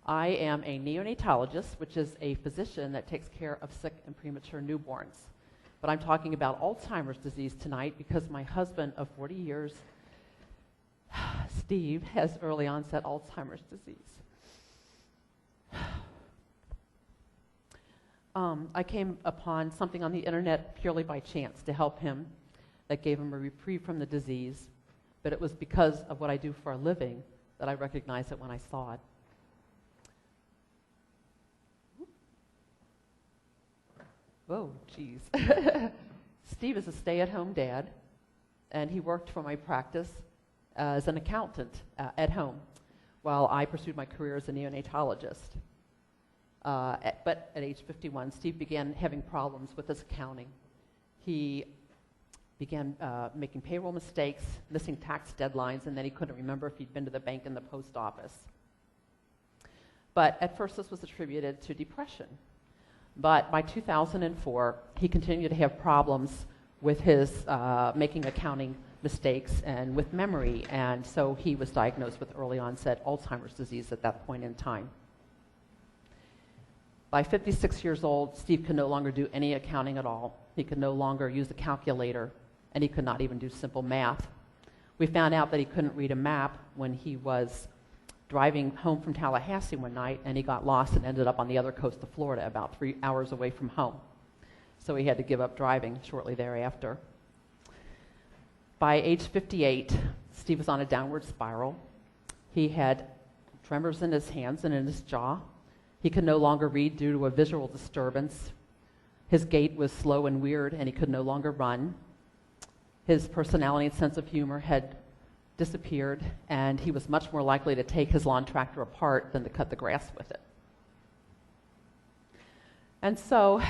I am a neonatologist, which is a physician that takes care of sick and premature newborns. But I'm talking about Alzheimer's disease tonight because my husband of 40 years, Steve, has early onset Alzheimer's disease. I came upon something on the internet purely by chance to help him that gave him a reprieve from the disease, but it was because of what I do for a living that I recognized it when I saw it. Whoa, geez. Steve is a stay-at-home dad, and he worked for my practice as an accountant at home while I pursued my career as a neonatologist. But at age 51, Steve began having problems with his accounting. He began making payroll mistakes, missing tax deadlines, and then he couldn't remember if he'd been to the bank and the post office. But at first this was attributed to depression. But by 2004, he continued to have problems with his making accounting mistakes and with memory, and so he was diagnosed with early onset Alzheimer's disease at that point in time. By 56 years old, Steve could no longer do any accounting at all. He could no longer use a calculator, and he could not even do simple math. We found out that he couldn't read a map when he was driving home from Tallahassee one night, and he got lost and ended up on the other coast of Florida, about 3 hours away from home. So he had to give up driving shortly thereafter. By age 58, Steve was on a downward spiral. He had tremors in his hands and in his jaw. He could no longer read due to a visual disturbance. His gait was slow and weird, and he could no longer run. His personality and sense of humor had disappeared, and he was much more likely to take his lawn tractor apart than to cut the grass with it. And so,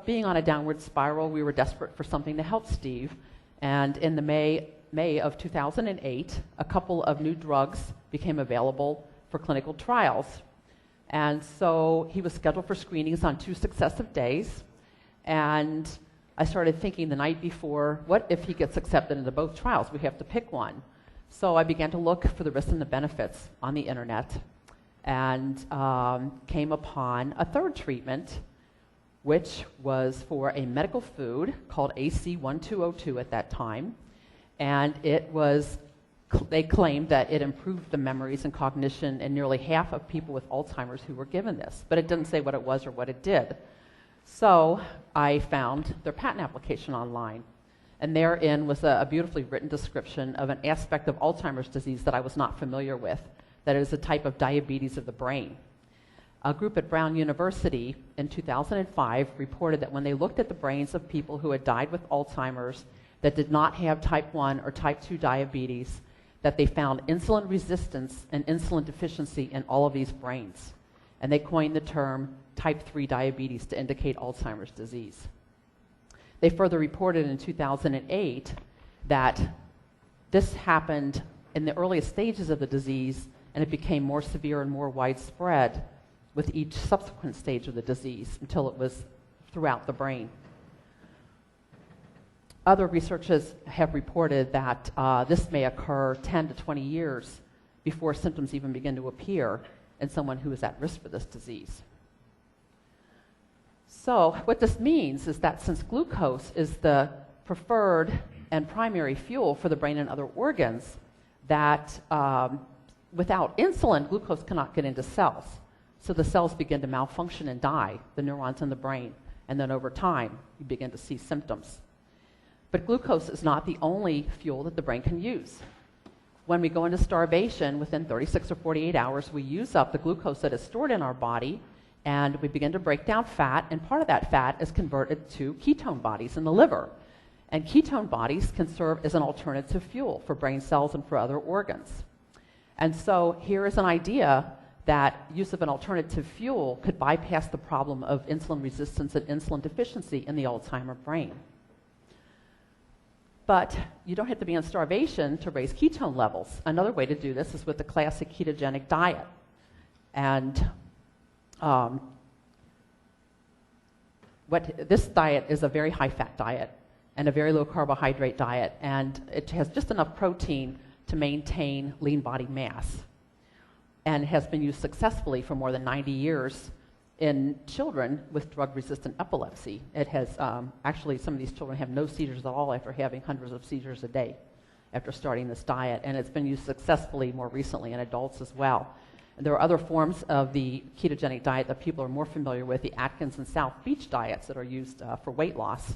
being on a downward spiral, we were desperate for something to help Steve. And in the May of 2008, a couple of new drugs became available for clinical trials. And so he was scheduled for screenings on 2 successive days. And I started thinking the night before, what if he gets accepted into both trials? We have to pick one. So I began to look for the risks and the benefits on the internet and came upon a third treatment, which was for a medical food called AC1202 at that time. And they claimed that it improved the memories and cognition in nearly half of people with Alzheimer's who were given this, but it didn't say what it was or what it did. So I found their patent application online, and therein was a beautifully written description of an aspect of Alzheimer's disease that I was not familiar with, that it is a type of diabetes of the brain. A group at Brown University in 2005 reported that when they looked at the brains of people who had died with Alzheimer's that did not have type 1 or type 2 diabetes, that they found insulin resistance and insulin deficiency in all of these brains. And they coined the term type 3 diabetes to indicate Alzheimer's disease. They further reported in 2008 that this happened in the earliest stages of the disease, and it became more severe and more widespread with each subsequent stage of the disease until it was throughout the brain. Other researchers have reported that this may occur 10 to 20 years before symptoms even begin to appear in someone who is at risk for this disease. So what this means is that since glucose is the preferred and primary fuel for the brain and other organs, that without insulin, glucose cannot get into cells. So the cells begin to malfunction and die, the neurons in the brain, and then over time, you begin to see symptoms. But glucose is not the only fuel that the brain can use. When we go into starvation, within 36 or 48 hours, we use up the glucose that is stored in our body, and we begin to break down fat, and part of that fat is converted to ketone bodies in the liver. And ketone bodies can serve as an alternative fuel for brain cells and for other organs. And so here is an idea that use of an alternative fuel could bypass the problem of insulin resistance and insulin deficiency in the Alzheimer brain. But you don't have to be on starvation to raise ketone levels. Another way to do this is with the classic ketogenic diet. And this diet is a very high-fat diet and a very low-carbohydrate diet, and it has just enough protein to maintain lean body mass. and has been used successfully for more than 90 years in children with drug-resistant epilepsy. It has, actually, some of these children have no seizures at all after having hundreds of seizures a day after starting this diet, and it's been used successfully more recently in adults as well. And there are other forms of the ketogenic diet that people are more familiar with, the Atkins and South Beach diets that are used for weight loss.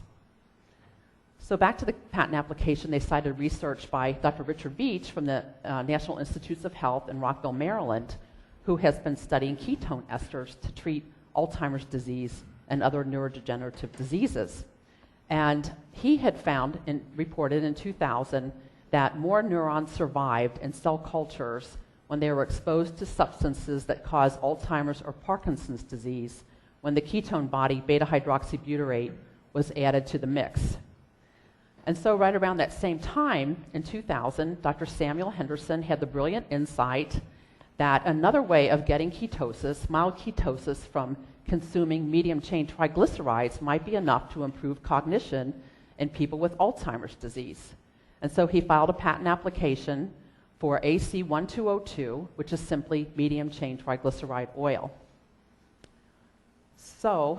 So back to the patent application, they cited research by Dr. Richard Beach from the National Institutes of Health in Rockville, Maryland, who has been studying ketone esters to treat Alzheimer's disease and other neurodegenerative diseases. And he had found and reported in 2000 that more neurons survived in cell cultures when they were exposed to substances that cause Alzheimer's or Parkinson's disease when the ketone body beta-hydroxybutyrate was added to the mix. And so right around that same time, in 2000, Dr. Samuel Henderson had the brilliant insight that another way of getting ketosis, mild ketosis from consuming medium-chain triglycerides, might be enough to improve cognition in people with Alzheimer's disease. And so he filed a patent application for AC-1202, which is simply medium-chain triglyceride oil. So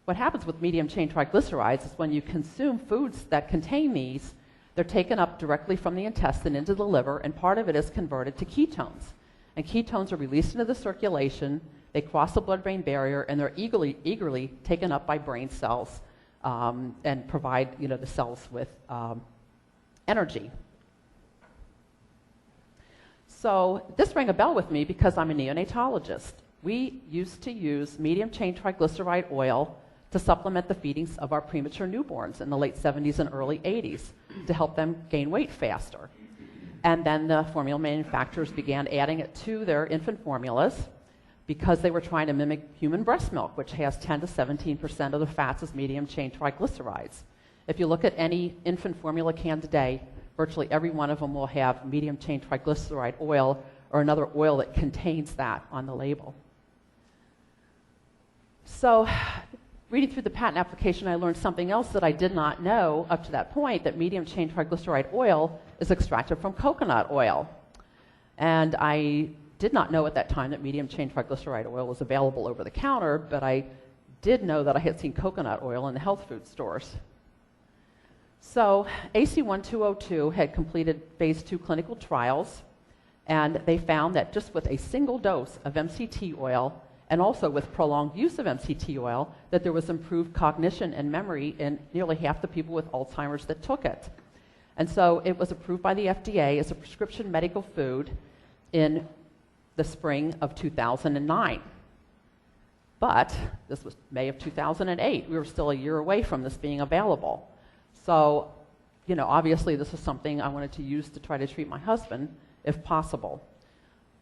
what happens with medium-chain triglycerides is when you consume foods that contain these, they're taken up directly from the intestine into the liver, and part of it is converted to ketones. And ketones are released into the circulation, they cross the blood-brain barrier, and they're eagerly taken up by brain cells and provide the cells with energy. So this rang a bell with me because I'm a neonatologist. We used to use medium-chain triglyceride oil to supplement the feedings of our premature newborns in the late 70s and early 80s to help them gain weight faster. And then the formula manufacturers began adding it to their infant formulas because they were trying to mimic human breast milk, which has 10 to 17% of the fats as medium-chain triglycerides. If you look at any infant formula can today, virtually every one of them will have medium-chain triglyceride oil or another oil that contains that on the label. So reading through the patent application, I learned something else that I did not know up to that point, that medium-chain triglyceride oil is extracted from coconut oil. And I did not know at that time that medium-chain triglyceride oil was available over the counter, but I did know that I had seen coconut oil in the health food stores. So AC-1202 had completed phase 2 clinical trials, and they found that just with a single dose of MCT oil, and also with prolonged use of MCT oil, that there was improved cognition and memory in nearly half the people with Alzheimer's that took it. And so it was approved by the FDA as a prescription medical food in the spring of 2009. But this was May of 2008. We were still a year away from this being available. So, obviously this was something I wanted to use to try to treat my husband, if possible.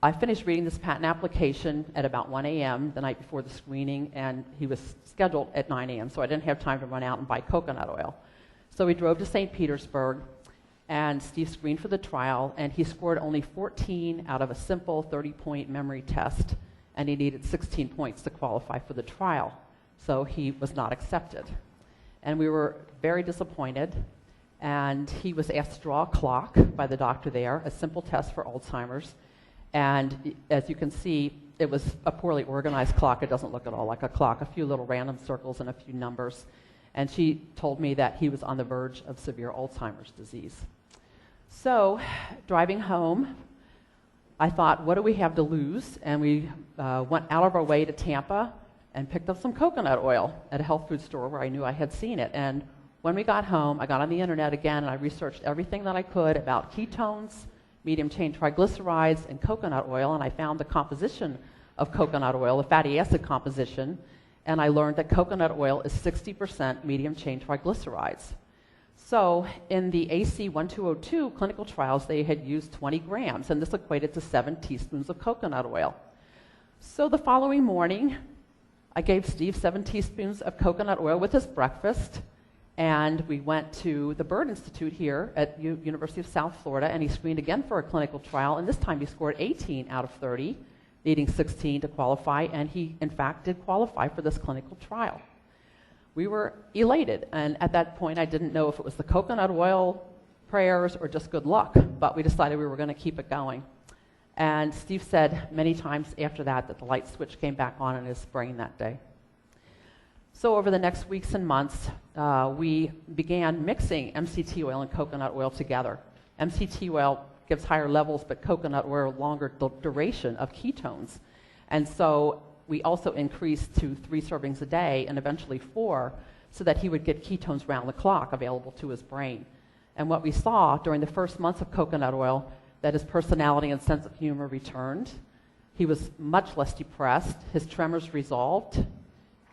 I finished reading this patent application at about 1 a.m. the night before the screening, and he was scheduled at 9 a.m., so I didn't have time to run out and buy coconut oil. So we drove to St. Petersburg, and Steve screened for the trial, and he scored only 14 out of a simple 30-point memory test, and he needed 16 points to qualify for the trial. So he was not accepted. And we were very disappointed, and he was asked to draw a clock by the doctor there, a simple test for Alzheimer's. And as you can see, it was a poorly organized clock. It doesn't look at all like a clock, a few little random circles and a few numbers. And she told me that he was on the verge of severe Alzheimer's disease. So, driving home, I thought, what do we have to lose? And we went out of our way to Tampa and picked up some coconut oil at a health food store where I knew I had seen it. And when we got home, I got on the internet again and I researched everything that I could about ketones, medium-chain triglycerides, and coconut oil, and I found the composition of coconut oil, the fatty acid composition, and I learned that coconut oil is 60% medium-chain triglycerides. So in the AC-1202 clinical trials, they had used 20 grams, and this equated to 7 teaspoons of coconut oil. So the following morning, I gave Steve 7 teaspoons of coconut oil with his breakfast, and we went to the Bird Institute here at University of South Florida, and he screened again for a clinical trial, and this time he scored 18 out of 30, needing 16 to qualify, and he, in fact, did qualify for this clinical trial. We were elated, and at that point I didn't know if it was the coconut oil prayers or just good luck, but we decided we were going to keep it going. And Steve said many times after that that the light switch came back on in his brain that day. So over the next weeks and months, we began mixing MCT oil and coconut oil together. MCT oil gives higher levels, but coconut oil longer duration of ketones. And so we also increased to 3 servings a day and eventually 4, so that he would get ketones round the clock available to his brain. And what we saw during the first months of coconut oil, that his personality and sense of humor returned. He was much less depressed. His tremors resolved.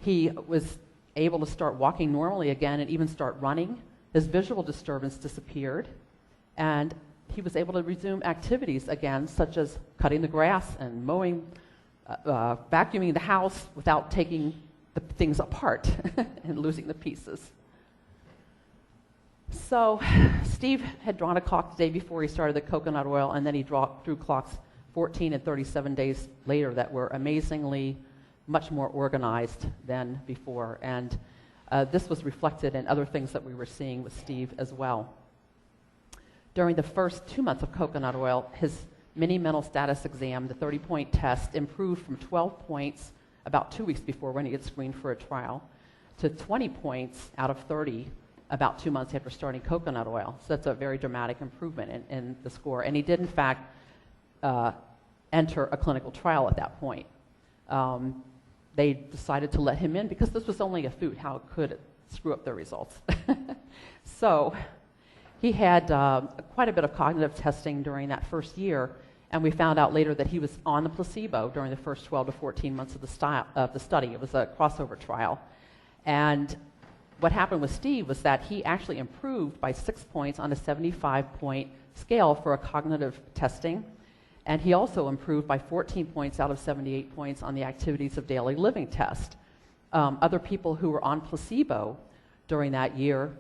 He was able to start walking normally again and even start running. His visual disturbance disappeared. And he was able to resume activities again, such as cutting the grass and mowing, vacuuming the house without taking the things apart and losing the pieces. So Steve had drawn a clock the day before he started the coconut oil, and then he drew clocks 14 and 37 days later that were amazingly much more organized than before. And this was reflected in other things that we were seeing with Steve as well. During the first 2 months of coconut oil, his mini mental status exam, the 30-point test, improved from 12 points about 2 weeks before when he had screened for a trial to 20 points out of 30 about 2 months after starting coconut oil. So that's a very dramatic improvement in the score. And he did, in fact, enter a clinical trial at that point. They decided to let him in because this was only a food. How could it screw up their results? So he had quite a bit of cognitive testing during that first year, and we found out later that he was on the placebo during the first 12 to 14 months of the study. It was a crossover trial. And what happened with Steve was that he actually improved by 6 points on a 75-point scale for a cognitive testing, and he also improved by 14 points out of 78 points on the activities of daily living test. Other people who were on placebo during that year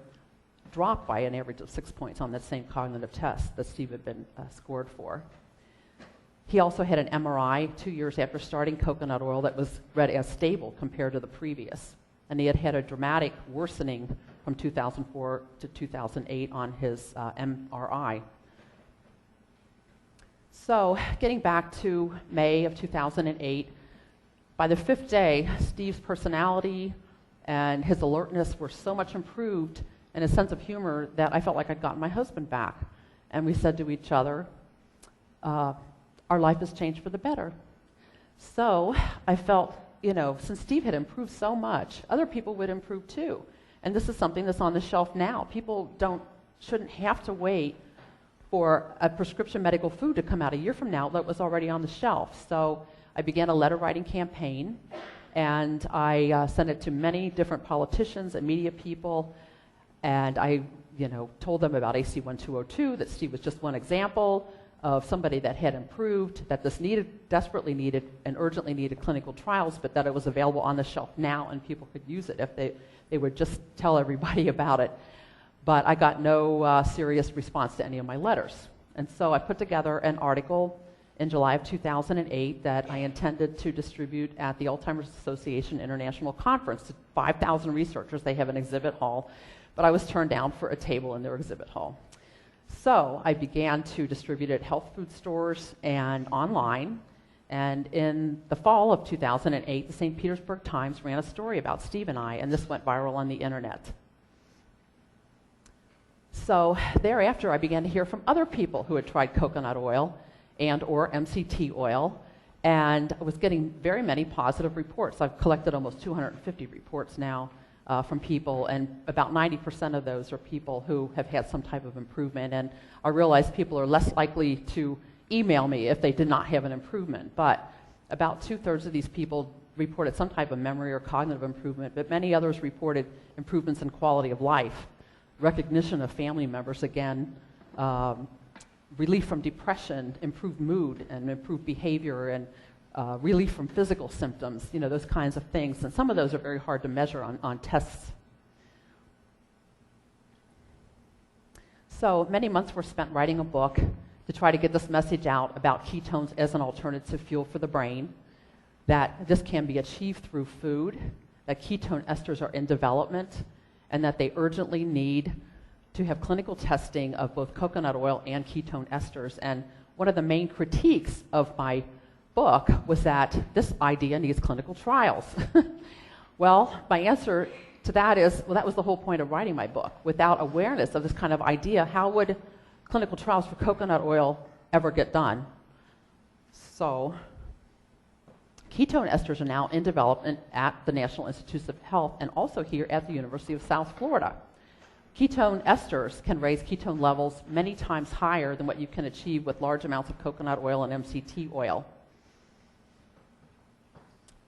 dropped by an average of 6 points on that same cognitive test that Steve had been scored for. He also had an MRI 2 years after starting coconut oil that was read as stable compared to the previous. And he had had a dramatic worsening from 2004 to 2008 on his MRI. So getting back to May of 2008, by the 5th day, Steve's personality and his alertness were so much improved and his sense of humor that I felt like I'd gotten my husband back. And we said to each other, our life has changed for the better. So I felt, since Steve had improved so much, other people would improve too. And this is something that's on the shelf now. People shouldn't have to wait for a prescription medical food to come out a year from now that was already on the shelf. So I began a letter writing campaign, and I sent it to many different politicians and media people, and I told them about AC-1202, that Steve was just one example of somebody that had improved, that this desperately needed and urgently needed clinical trials, but that it was available on the shelf now and people could use it if they would just tell everybody about it. But I got no serious response to any of my letters. And so I put together an article in July of 2008 that I intended to distribute at the Alzheimer's Association International Conference to 5,000 researchers. They have an exhibit hall, but I was turned down for a table in their exhibit hall. So I began to distribute it at health food stores and online. And in the fall of 2008, the St. Petersburg Times ran a story about Steve and I, and this went viral on the internet. So thereafter, I began to hear from other people who had tried coconut oil and or MCT oil, and I was getting very many positive reports. I've collected almost 250 reports now from people, and about 90% of those are people who have had some type of improvement. And I realize people are less likely to email me if they did not have an improvement, but about 2/3 of these people reported some type of memory or cognitive improvement, but many others reported improvements in quality of life, recognition of family members again, relief from depression, improved mood, and improved behavior, and relief from physical symptoms, those kinds of things. And some of those are very hard to measure on tests. So many months were spent writing a book to try to get this message out about ketones as an alternative fuel for the brain, that this can be achieved through food, that ketone esters are in development, and that they urgently need to have clinical testing of both coconut oil and ketone esters. And one of the main critiques of my book was that this idea needs clinical trials. Well, my answer to that is, well, that was the whole point of writing my book. Without awareness of this kind of idea, how would clinical trials for coconut oil ever get done? So, ketone esters are now in development at the National Institutes of Health and also here at the University of South Florida. Ketone esters can raise ketone levels many times higher than what you can achieve with large amounts of coconut oil and MCT oil.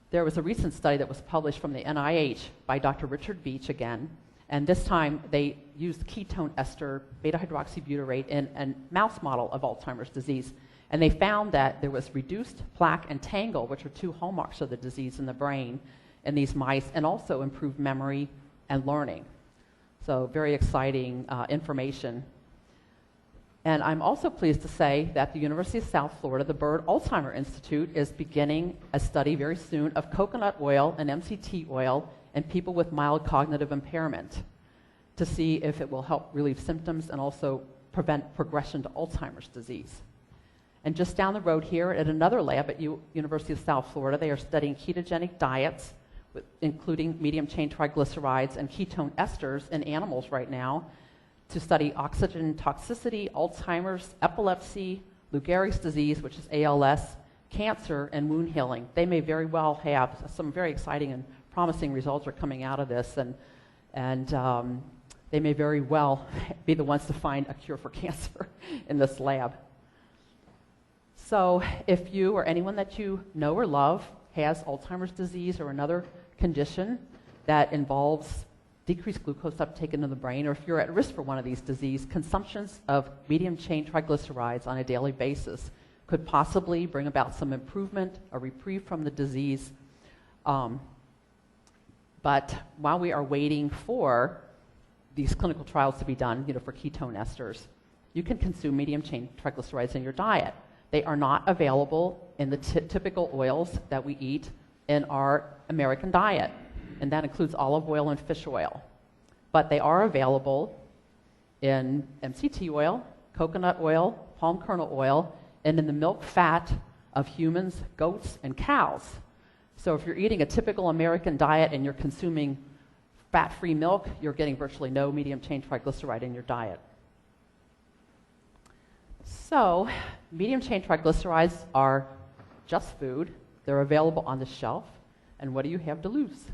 There was a recent study that was published from the NIH by Dr. Richard Beach again, and this time they used ketone ester beta-hydroxybutyrate in a mouse model of Alzheimer's disease, and they found that there was reduced plaque and tangle, which are two hallmarks of the disease in the brain in these mice, and also improved memory and learning. So very exciting information. And I'm also pleased to say that the University of South Florida, the Bird Alzheimer Institute, is beginning a study very soon of coconut oil and MCT oil in people with mild cognitive impairment to see if it will help relieve symptoms and also prevent progression to Alzheimer's disease. And just down the road here at another lab at University of South Florida, they are studying ketogenic diets, including medium-chain triglycerides and ketone esters in animals right now, to study oxygen toxicity, Alzheimer's, epilepsy, Lou Gehrig's disease, which is ALS, cancer, and wound healing. They may very well have some very exciting and promising results are coming out of this, and they may very well be the ones to find a cure for cancer in this lab. So if you or anyone that you know or love has Alzheimer's disease or another condition that involves decreased glucose uptake into the brain, or if you're at risk for one of these diseases, consumptions of medium-chain triglycerides on a daily basis could possibly bring about some improvement, a reprieve from the disease. But while we are waiting for these clinical trials to be done, for ketone esters, you can consume medium-chain triglycerides in your diet. They are not available in the typical oils that we eat in our American diet, and that includes olive oil and fish oil. But they are available in MCT oil, coconut oil, palm kernel oil, and in the milk fat of humans, goats, and cows. So if you're eating a typical American diet and you're consuming fat-free milk, you're getting virtually no medium-chain triglyceride in your diet. So medium-chain triglycerides are just food. They're available on the shelf. And what do you have to lose?